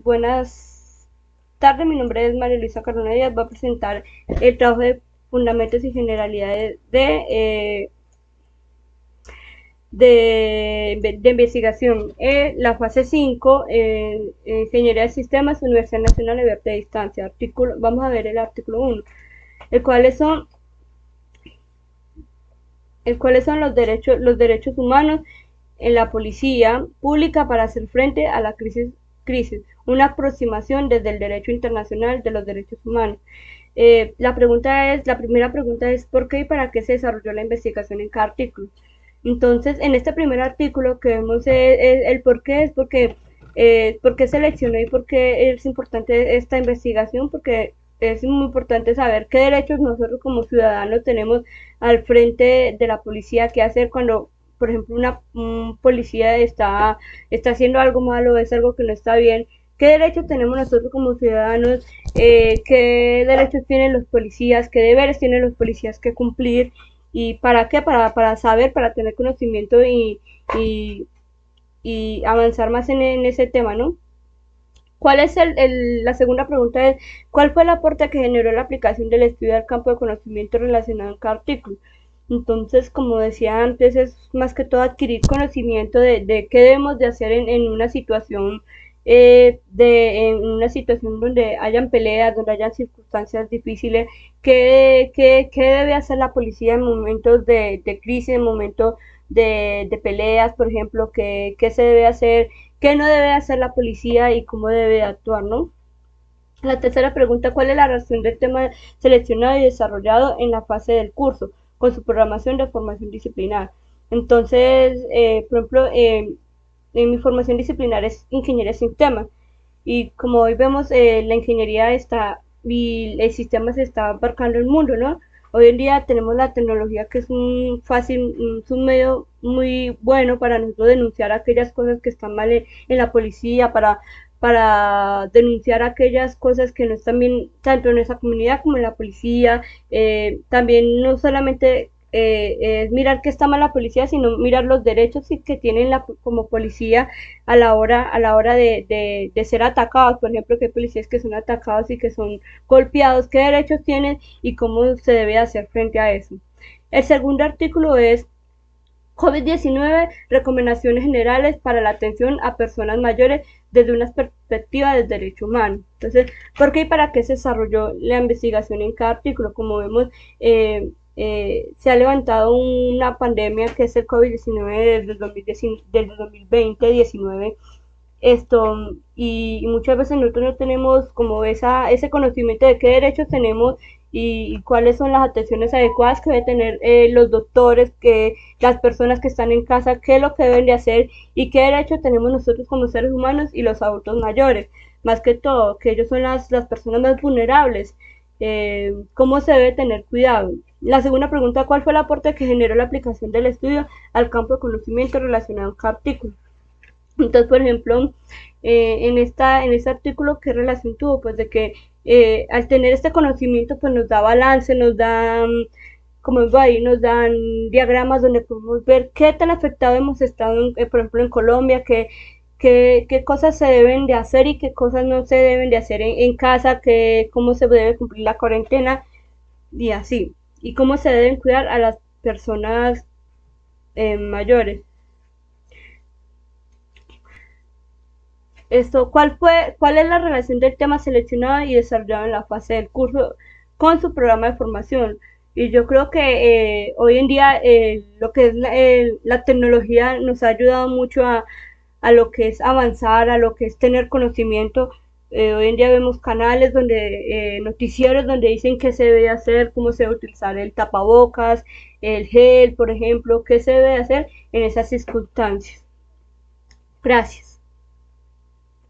Buenas tardes, mi nombre es María Luisa Carolina Díaz. Voy a presentar el trabajo de fundamentos y generalidades de investigación. La fase 5, Ingeniería de Sistemas, Universidad Nacional Abierta de Distancia. Vamos a ver el artículo 1, el cuales son los derechos humanos en la policía pública para hacer frente a la crisis, una aproximación desde el derecho internacional de los derechos humanos. La primera pregunta es ¿por qué y para qué se desarrolló la investigación en cada artículo? Entonces, en este primer artículo que vemos el por qué, es por qué seleccionó y por qué es importante esta investigación, porque es muy importante saber qué derechos nosotros como ciudadanos tenemos al frente de la policía, qué hacer cuando, por ejemplo, un policía está haciendo algo malo, es algo que no está bien. ¿Qué derechos tenemos nosotros como ciudadanos? ¿Qué derechos tienen los policías? ¿Qué deberes tienen los policías que cumplir? ¿Y para qué? Para saber, para tener conocimiento y, y avanzar más en ese tema, ¿no? La segunda pregunta es, ¿cuál fue el aporte que generó la aplicación del estudio al campo de conocimiento relacionado en cada artículo? Entonces, como decía antes, es más que todo adquirir conocimiento de qué debemos de hacer en una situación, en una situación donde hayan peleas, donde hayan circunstancias difíciles, qué debe hacer la policía en momentos de crisis, en momentos de peleas, por ejemplo, qué se debe hacer, qué no debe hacer la policía y cómo debe actuar, ¿no? La tercera pregunta, ¿cuál es la relación del tema seleccionado y desarrollado en la fase del curso con su programación de formación disciplinar? Entonces, por ejemplo, en mi formación disciplinar es ingeniería de sistemas y como hoy vemos, la ingeniería está y el sistema se está abarcando el mundo, ¿no? Hoy en día tenemos la tecnología que es es un medio muy bueno para nosotros denunciar aquellas cosas que están mal en la policía, para denunciar aquellas cosas que no están bien tanto en nuestra comunidad como en la policía. También no solamente es mirar que está mal la policía, sino mirar los derechos que tienen como policía a la hora de ser atacados. Por ejemplo, que hay policías que son atacados y que son golpeados, qué derechos tienen y cómo se debe hacer frente a eso. El segundo artículo es COVID-19, recomendaciones generales para la atención a personas mayores desde una perspectiva del derecho humano. Entonces, ¿por qué y para qué se desarrolló la investigación en cada artículo? Como vemos, se ha levantado una pandemia que es el COVID-19 desde el 2020-19 y muchas veces nosotros no tenemos como ese conocimiento de qué derechos tenemos y cuáles son las atenciones adecuadas que deben tener los doctores, que las personas que están en casa, qué es lo que deben de hacer y qué derechos tenemos nosotros como seres humanos y los adultos mayores, más que todo, que ellos son las personas más vulnerables, cómo se debe tener cuidado. La segunda pregunta, ¿cuál fue el aporte que generó la aplicación del estudio al campo de conocimiento relacionado con cada artículo? Entonces, por ejemplo, en este artículo, ¿qué relación tuvo? Pues de que al tener este conocimiento, pues nos da balance, nos da, como digo ahí, nos dan diagramas donde podemos ver qué tan afectado hemos estado, por ejemplo, en Colombia, qué cosas se deben de hacer y qué cosas no se deben de hacer en casa, cómo se debe cumplir la cuarentena y así, y cómo se deben cuidar a las personas mayores. ¿Cuál es la relación del tema seleccionado y desarrollado en la fase del curso con su programa de formación? Y yo creo que hoy en día lo que es la tecnología nos ha ayudado mucho a lo que es avanzar, a lo que es tener conocimiento. Hoy en día vemos canales noticieros donde dicen qué se debe hacer, cómo se debe utilizar el tapabocas, el gel, por ejemplo, qué se debe hacer en esas circunstancias. Gracias.